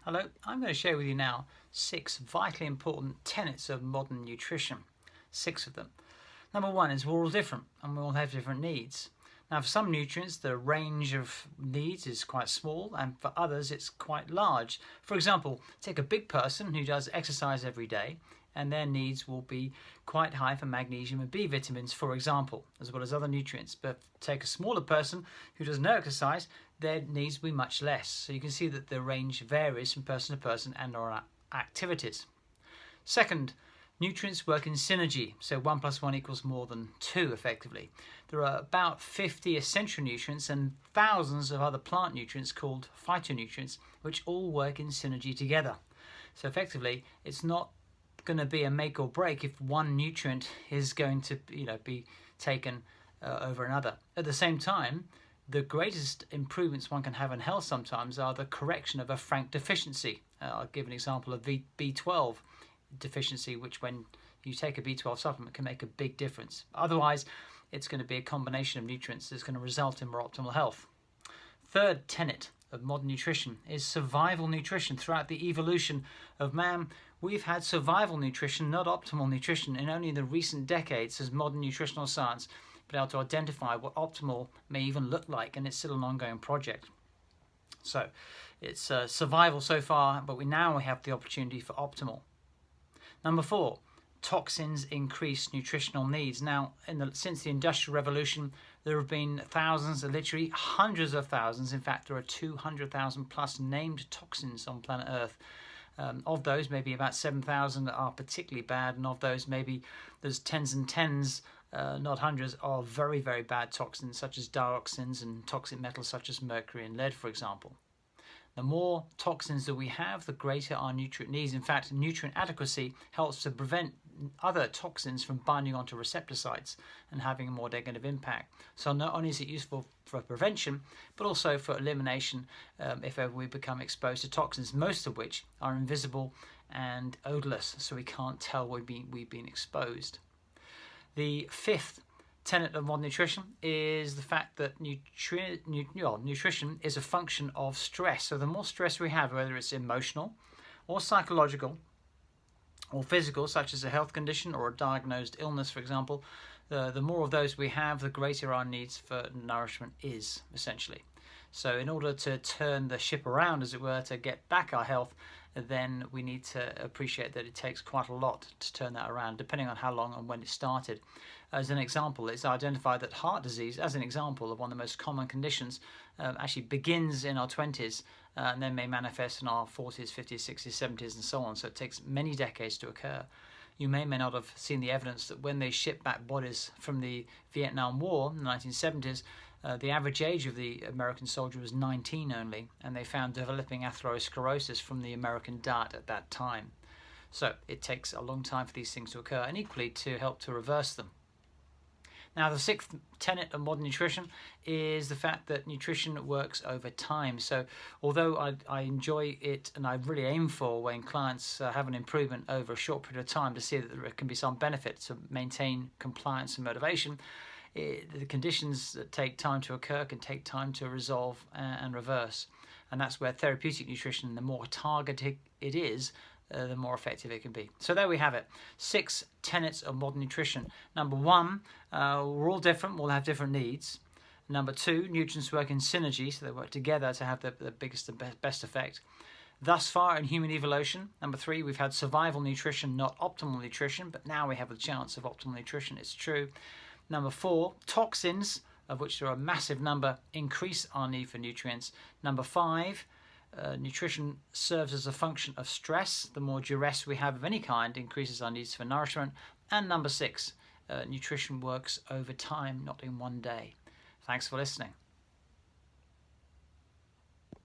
Hello, I'm going to share with you now 6 vitally important tenets of modern nutrition. 6 of them. Number 1 is we're all different and we all have different needs. Now for some nutrients the range of needs is quite small and for others it's quite large. For example, take a big person who does exercise every day and their needs will be quite high for magnesium and B vitamins, for example, as well as other nutrients. But take a smaller person who does no exercise, their needs will be much less. So you can see that the range varies from person to person and our activities. Second, nutrients work in synergy, so 1 + 1 = more than 2 effectively. There are about 50 essential nutrients and thousands of other plant nutrients called phytonutrients, which all work in synergy together. So effectively, it's not going to be a make or break if one nutrient is going to be taken over another. At the same time, the greatest improvements one can have in health sometimes are the correction of a frank deficiency. I'll give an example of B12 deficiency, which when you take a B12 supplement can make a big difference. Otherwise, it's going to be a combination of nutrients that's going to result in more optimal health. Third tenet of modern nutrition is survival nutrition. Throughout the evolution of man, we've had survival nutrition, not optimal nutrition, and only in the recent decades has modern nutritional science been able to identify what optimal may even look like, and it's still an ongoing project. So it's survival so far, but we now have the opportunity for optimal. Number 4, toxins increase nutritional needs. Now, since the Industrial Revolution, there have been thousands, literally hundreds of thousands. In fact, there are 200,000 plus named toxins on planet Earth. Of those, maybe about 7,000 are particularly bad, and of those, maybe there's tens and tens, not hundreds, of very, very bad toxins, such as dioxins and toxic metals such as mercury and lead, for example. The more toxins that we have, the greater our nutrient needs. In fact, nutrient adequacy helps to prevent other toxins from binding onto receptor sites and having a more negative impact. So not only is it useful for prevention, but also for elimination if ever we become exposed to toxins, most of which are invisible and odorless, so we can't tell we've been exposed. The 5th tenet of modern nutrition is the fact that nutrition is a function of stress. So the more stress we have, whether it's emotional or psychological or physical, such as a health condition or a diagnosed illness, for example, the more of those we have, the greater our needs for nourishment is, essentially. So in order to turn the ship around, as it were, to get back our health, then we need to appreciate that it takes quite a lot to turn that around, depending on how long and when it started. As an example, it's identified that heart disease, as an example of one of the most common conditions, actually begins in our 20s and then may manifest in our 40s, 50s, 60s, 70s and so on. So it takes many decades to occur. You may not have seen the evidence that when they shipped back bodies from the Vietnam War in the 1970s, the average age of the American soldier was 19 only, and they found developing atherosclerosis from the American diet at that time. So it takes a long time for these things to occur, and equally to help to reverse them. Now, the 6th tenet of modern nutrition is the fact that nutrition works over time. So although I enjoy it and I really aim for when clients have an improvement over a short period of time to see that there can be some benefit to maintain compliance and motivation, the conditions that take time to occur can take time to resolve and reverse. And that's where therapeutic nutrition, the more targeted it is, the more effective it can be. So there we have it. 6 tenets of modern nutrition. Number 1, we're all different, we'll have different needs. Number 2, nutrients work in synergy, so they work together to have the biggest and best effect. Thus far in human evolution. Number 3, we've had survival nutrition, not optimal nutrition, but now we have the chance of optimal nutrition, it's true. Number 4, toxins, of which there are a massive number, increase our need for nutrients. Number 5, nutrition serves as a function of stress. The more duress we have of any kind increases our needs for nourishment. And number 6, nutrition works over time, not in one day. Thanks for listening.